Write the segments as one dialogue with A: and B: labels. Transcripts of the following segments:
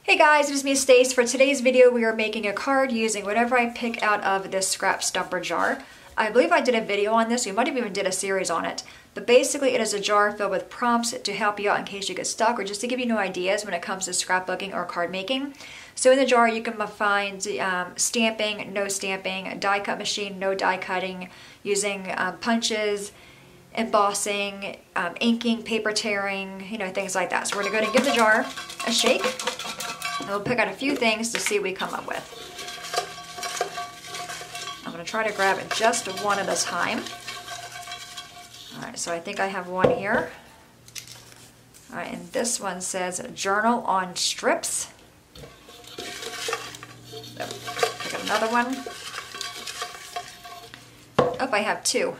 A: Hey guys, it is me, Stace. For today's video, we are making a card using whatever I pick out of this scrap Stumper jar. I believe I did a video on this. We might have even did a series on it. But basically, it is a jar filled with prompts to help you out in case you get stuck or just to give you new ideas when it comes to scrapbooking or card making. So in the jar, you can find stamping, no stamping, die cut machine, no die cutting, using punches, embossing, inking, paper tearing, things like that. So we're going to go ahead and give the jar a shake. And we'll pick out a few things to see what we come up with. I'm going to try to grab it just one at a time. Alright, so I think I have one here. Alright, and this one says Journal on Strips. So, pick out another one. Oh, I have two.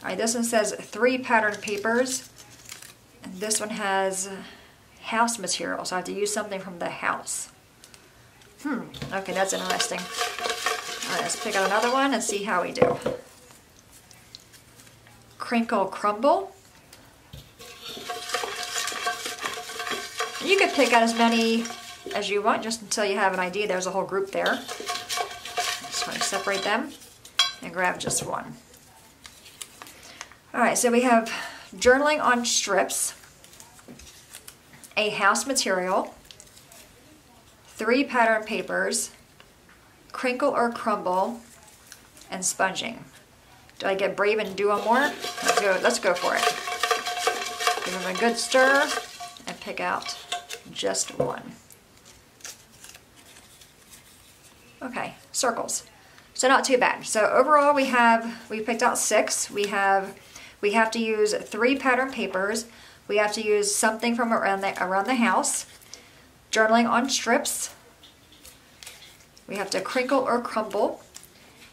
A: Alright, this one says 3 pattern papers. And this one has house material, so I have to use something from the house. Okay, that's interesting. Alright, let's pick out another one and see how we do. Crinkle Crumble. You could pick out as many as you want, just until you have an idea. There's a whole group there. Just want to separate them and grab just one. Alright, so we have journaling on strips, a house material, 3 pattern papers, crinkle or crumble, and sponging. Do I get brave and do one more? Let's go for it. Give them a good stir and pick out just one. Okay, circles. So not too bad. So overall we picked out 6. We have to use 3 pattern papers. We have to use something from around the house. Journaling on strips. We have to crinkle or crumble.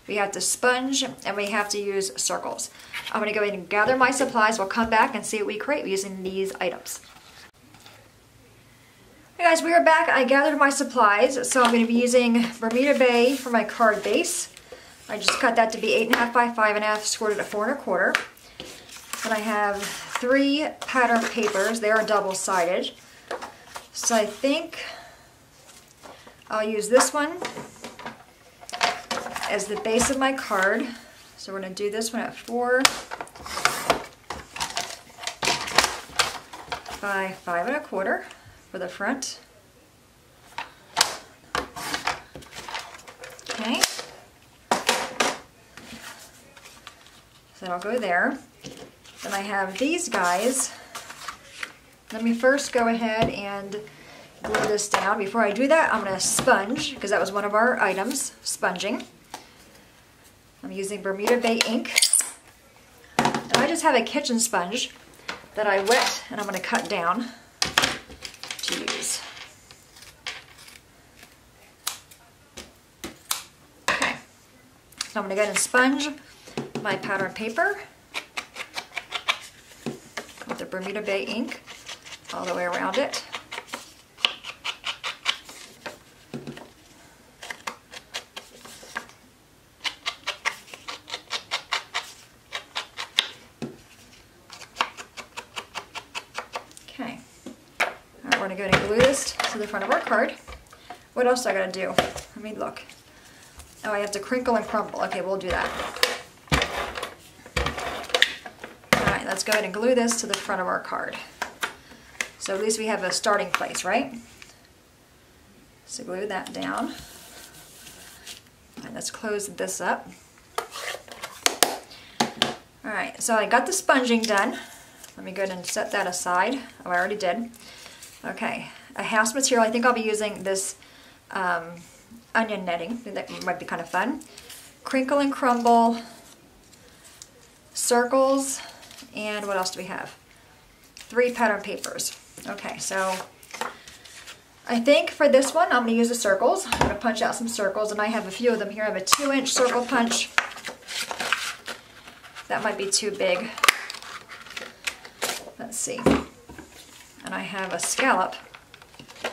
A: We have to sponge, and we have to use circles. I'm going to go ahead and gather my supplies. We'll come back and see what we create using these items. Hey guys, we are back. I gathered my supplies, so I'm going to be using Bermuda Bay for my card base. I just cut that to be 8.5 by 5.5, scored it at 4 1/4. And I have 3 pattern papers. They are double-sided. So I think I'll use this one as the base of my card. So we're going to do this one at 4 by 5 1/4 for the front. Okay. So that'll go there. Then I have these guys. Let me first go ahead and glue this down. Before I do that, I'm going to sponge, because that was one of our items, sponging. I'm using Bermuda Bay ink. And I just have a kitchen sponge that I wet and I'm going to cut down to use. Okay. So I'm going to go ahead and sponge my pattern paper with the Bermuda Bay ink all the way around it. Okay. Alright, we're going to go ahead and glue this to the front of our card. What else do I got to do? Let me look. Oh, I have to crinkle and crumble. Okay, we'll do that. Alright, let's go ahead and glue this to the front of our card. So at least we have a starting place, right? So glue that down. And let's close this up. Alright, so I got the sponging done. Let me go ahead and set that aside. Oh, I already did. Okay, a house material. I think I'll be using this onion netting. I think that might be kind of fun. Crinkle and crumble, circles, and what else do we have? 3 pattern papers. Okay, so I think for this one I'm going to use the circles. I'm going to punch out some circles, and I have a few of them here. I have a 2-inch circle punch. That might be too big. Let's see. And I have a scallop.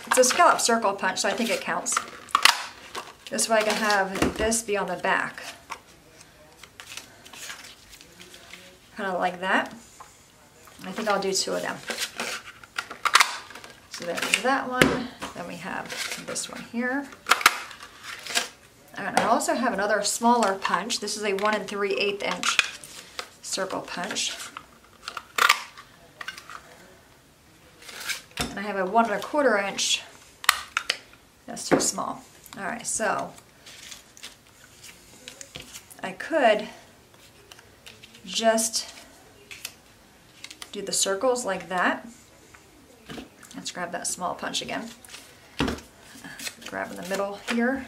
A: It's a scallop circle punch, so I think it counts. This way I can have this be on the back. Kind of like that. I think I'll do 2 of them. So there's that one. Then we have this one here. And I also have another smaller punch. This is a 1 3/8 inch circle punch. And I have a 1 1/4 inch. That's too small. All right, so I could just do the circles like that. Let's grab that small punch again. Grab in the middle here.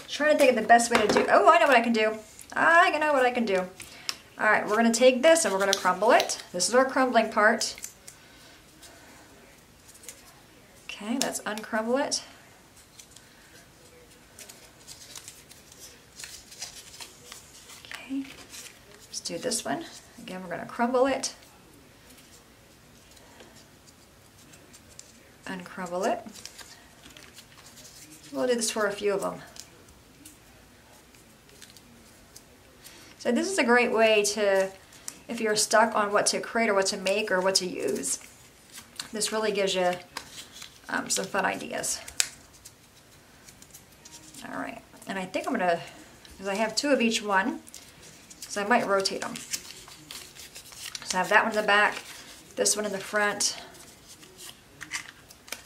A: Trying to think of the best way to do. Oh, I know what I can do. I know what I can do. All right, we're going to take this and we're going to crumble it. This is our crumbling part. Okay, let's uncrumble it. Okay, let's do this one. Again, we're going to crumble it. Uncrumble it. We'll do this for a few of them. So this is a great way to, if you're stuck on what to create or what to make or what to use, this really gives you some fun ideas. All right, and I think I'm gonna, because I have 2 of each one, so I might rotate them. So I have that one in the back, this one in the front,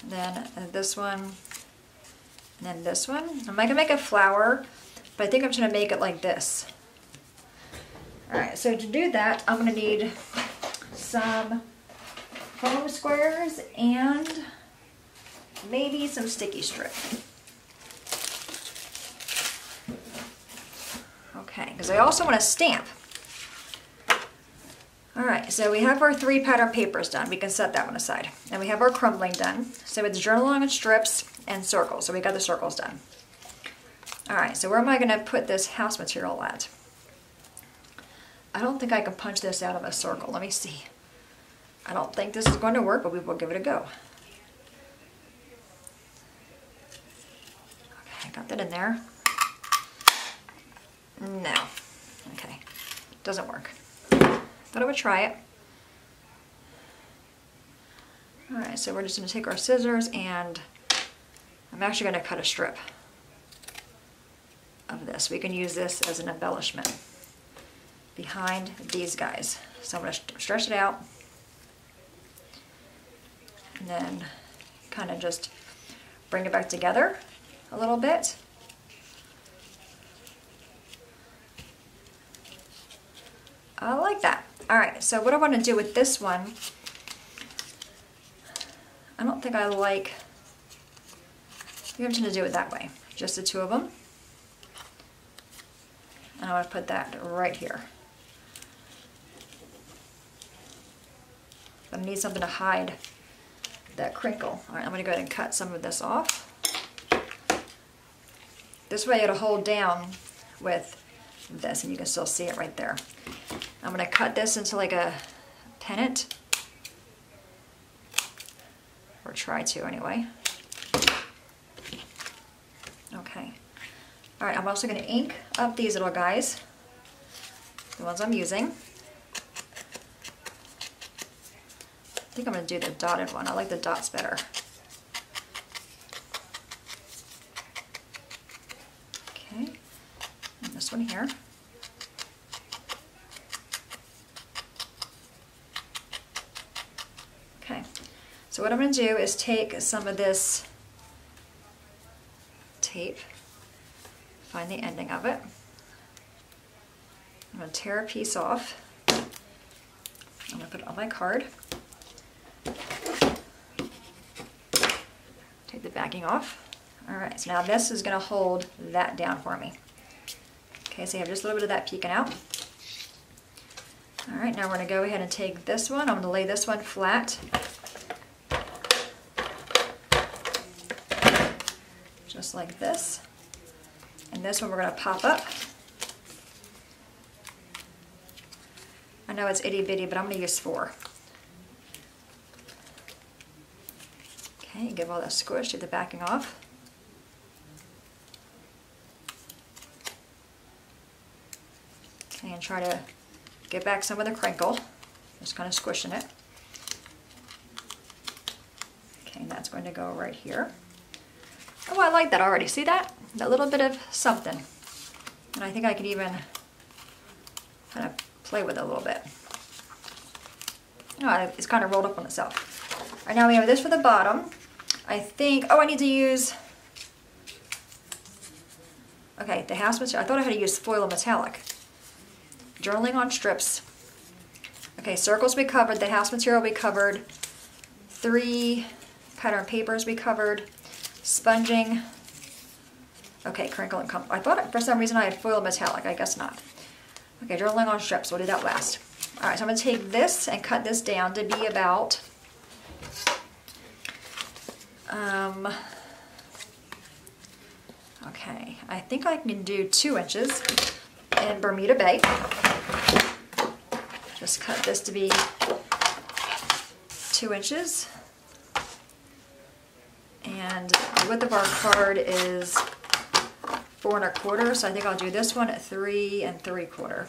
A: then this one, and then this one. I'm not gonna make a flower, but I think I'm just gonna make it like this. All right, so to do that, I'm gonna need some foam squares and maybe some sticky strip. Okay, because I also want to stamp. All right, so we have our 3 pattern papers done. We can set that one aside. And we have our crumbling done. So it's journal along in strips and circles. So we got the circles done. All right, so where am I gonna put this house material at? I don't think I can punch this out of a circle. Let me see. I don't think this is going to work, but we will give it a go. Okay, I got that in there. No. Okay, doesn't work. Thought I would try it. All right, so we're just going to take our scissors and I'm actually going to cut a strip of this. We can use this as an embellishment behind these guys. So I'm going to stretch it out and then kind of just bring it back together a little bit. I like that. All right, so what I want to do with this one, I don't think I like, I'm just going to do it that way. Just the 2 of them. And I want to put that right here. I need something to hide that crinkle. All right, I'm going to go ahead and cut some of this off. This way it'll hold down with this, and you can still see it right there. I'm going to cut this into like a pennant, or try to anyway. Okay. All right, I'm also going to ink up these little guys, the ones I'm using. I think I'm going to do the dotted one. I like the dots better. Okay, and this one here. Okay, so what I'm going to do is take some of this tape, find the ending of it. I'm going to tear a piece off. I'm going to put it on my card. Take the backing off. All right, so now this is going to hold that down for me. Okay, so you have just a little bit of that peeking out. All right, now we're going to go ahead and take this one. I'm going to lay this one flat. Just like this. And this one we're going to pop up. I know it's itty bitty, but I'm going to use 4. Okay, give all that squish, do the backing off. Okay, and try to get back some of the crinkle, just kind of squishing it. going to go right here. Oh, I like that already. See that? That little bit of something. And I think I could even kind of play with it a little bit. Oh, it's kind of rolled up on itself. All right, now we have this for the bottom. I think, oh, I need to use, okay, the house material. I thought I had to use foil metallic. Journaling on strips. Okay, circles we covered, the house material we covered, 3 pattern papers we covered, sponging. Okay, crinkle and come. I thought for some reason I had foil metallic, I guess not. Okay, journaling on strips, we'll do that last. All right, so I'm gonna take this and cut this down to be about, okay, I think I can do 2 inches in Bermuda Bay. Just cut this to be 2 inches. And the width of our card is 4 1/4, so I think I'll do this one at 3 3/4.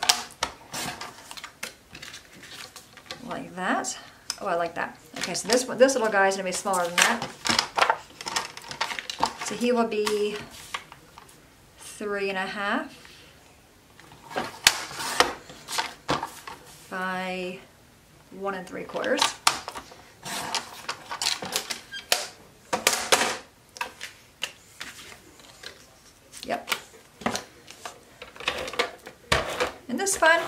A: Like that. Oh, I like that. Okay, so this little guy is gonna be smaller than that. So he will be 3 1/2 by 1 3/4. Yep. Isn't this fun?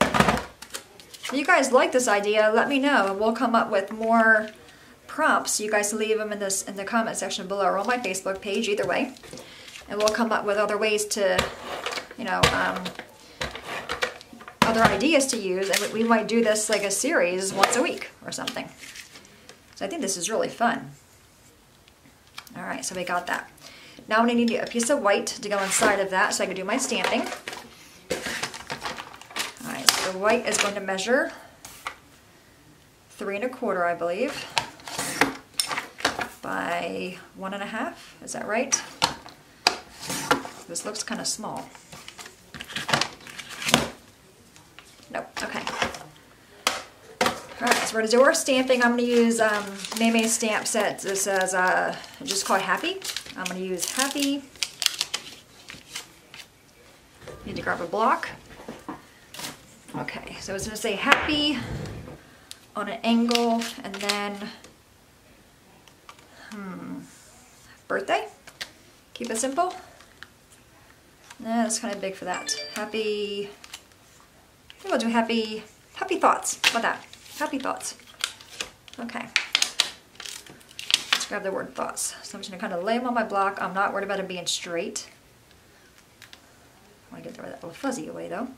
A: If you guys like this idea, let me know and we'll come up with more prompts. You guys leave them in the comment section below or on my Facebook page, either way. And we'll come up with other ways to, you know, other ideas to use, and we might do this like a series once a week or something. So I think this is really fun. All right, so we got that. Now I'm going to need a piece of white to go inside of that so I can do my stamping. All right, so the white is going to measure 3 1/4, I believe, by 1 1/2. Is that right? This looks kind of small. Nope, okay. All right, so we're gonna do our stamping. I'm gonna use Maymay's stamp set. This says, just called Happy. I'm gonna use Happy. Need to grab a block. Okay, so it's gonna say Happy on an angle, and then, birthday. Keep it simple. Nah, that's kind of big for that. Happy, I think we'll do happy thoughts. How about that? Happy thoughts. Okay. Let's grab the word thoughts. So I'm just gonna kind of lay them on my block. I'm not worried about them being straight. I want to get that little fuzzy away though.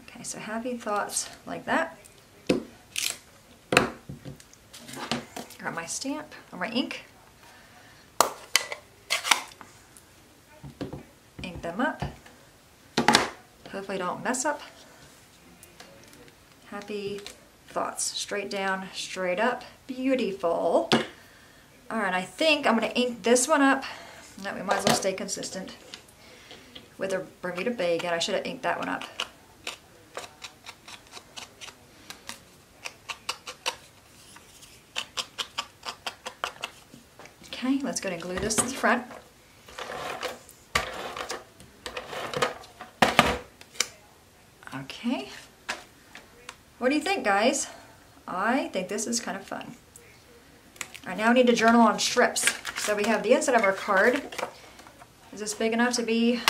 A: Okay, so happy thoughts like that. Grab my stamp or my ink. Ink them up. Hopefully don't mess up. Happy thoughts. Straight down, straight up. Beautiful. Alright, I think I'm going to ink this one up. No, we might as well stay consistent with a Bermuda Bay again. I should have inked that one up. Okay, let's go ahead and glue this to the front. Okay. What do you think, guys? I think this is kind of fun. All right, now we need to journal on strips. So we have the inside of our card. Is this big enough to be?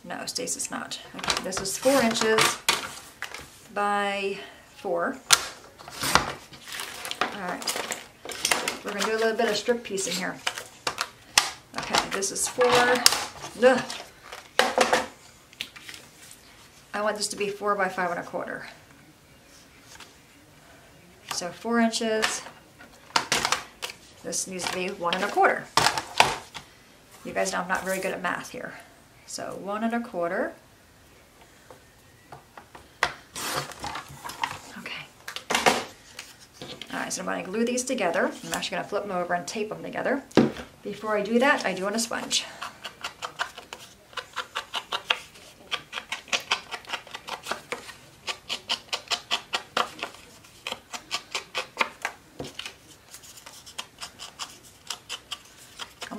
A: No, Stace, it's not. Okay, this is 4 inches by 4. All right, we're gonna do a little bit of strip piecing here. Okay, this is 4. Ugh. I want this to be 4 by 5 1/4. So 4 inches. This needs to be 1 1/4. You guys know I'm not very good at math here. So 1 1/4. Okay. All right, so I'm going to glue these together. I'm actually going to flip them over and tape them together. Before I do that, I do want a sponge.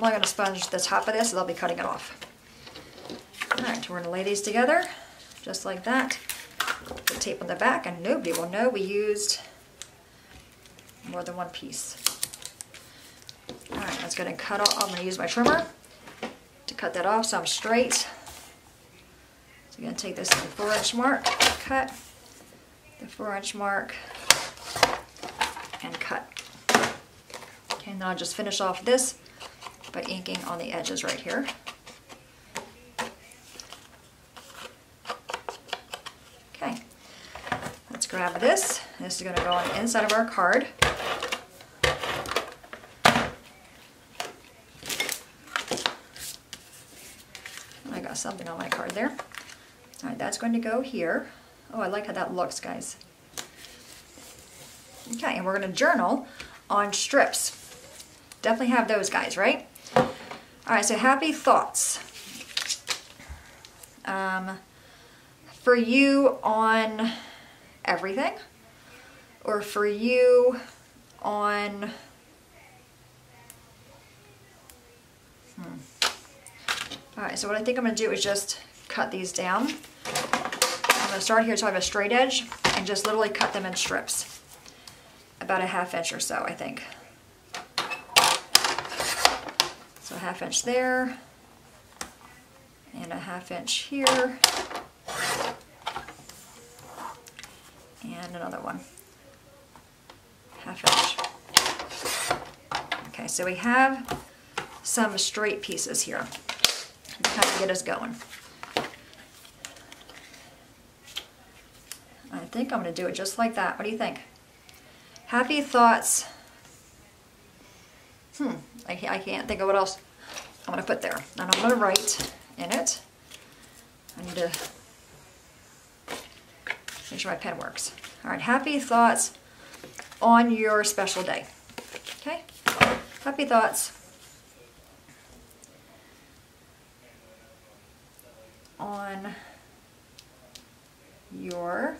A: I'm only going to sponge the top of this, and I'll be cutting it off. Alright, we're going to lay these together, just like that. Put tape on the back, and nobody will know we used more than one piece. Alright, let's go ahead and cut off. I'm going to use my trimmer to cut that off so I'm straight. So I'm going to take this to the 4-inch mark, cut the 4-inch mark, and cut. Okay, now I'll just finish off this by inking on the edges right here. Okay, let's grab this. This is going to go on the inside of our card. I got something on my card there. All right, that's going to go here. Oh, I like how that looks, guys. Okay, and we're going to journal on strips. Definitely have those, guys, right? All right, so happy thoughts. For you on everything, or for you on... All right, so what I think I'm going to do is just cut these down. I'm going to start here so I have a straight edge and just literally cut them in strips. About a 1/2 inch or so, I think. So a 1/2 inch there, and a 1/2 inch here, and another one, 1/2 inch. Okay, so we have some straight pieces here to kind of get us going. I think I'm going to do it just like that. What do you think? Happy thoughts. I can't think of what else I'm going to put there. And I'm going to write in it. I need to make sure my pen works. All right, happy thoughts on your special day. Okay? Happy thoughts on your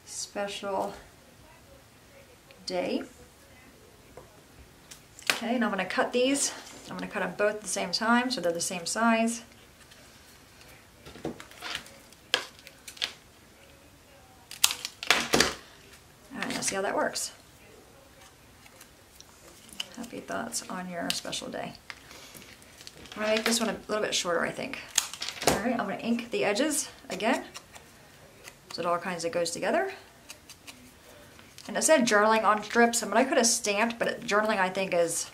A: special day. Okay, and I'm going to cut these. I'm going to cut them both at the same time so they're the same size. Alright, let's see how that works. Happy thoughts on your special day. I'm going to make this one a little bit shorter, I think. Alright, I'm going to ink the edges again so it all kinds of goes together. And it said journaling on strips. I mean, I could have stamped, but journaling, I think, is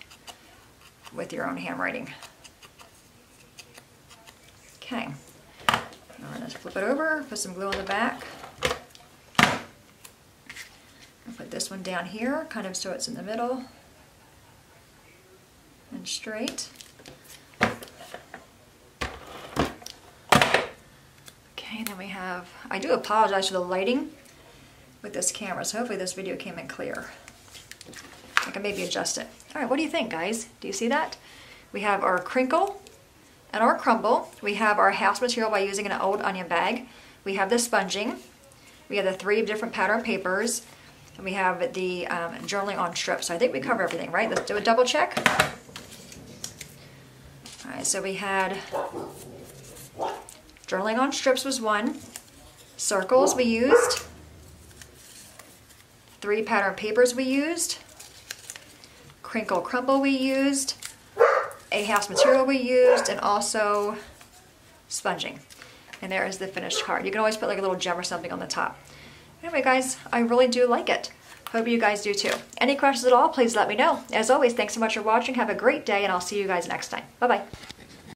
A: with your own handwriting. Okay. I'm going to flip it over, put some glue on the back. I'll put this one down here, kind of so it's in the middle and straight. Okay, then we have, I do apologize for the lighting with this camera, so hopefully this video came in clear. I can maybe adjust it. All right, what do you think, guys? Do you see that? We have our crinkle and our crumble. We have our house material by using an old onion bag. We have the sponging. We have the 3 different pattern papers. And we have the journaling on strips. So I think we cover everything, right? Let's do a double check. All right, so we had journaling on strips was 1. Circles we used. 3 pattern papers we used, crinkle crumble we used, a house material we used, and also sponging. And there is the finished card. You can always put like a little gem or something on the top. Anyway, guys, I really do like it. Hope you guys do too. Any questions at all, please let me know. As always, thanks so much for watching. Have a great day, and I'll see you guys next time. Bye-bye.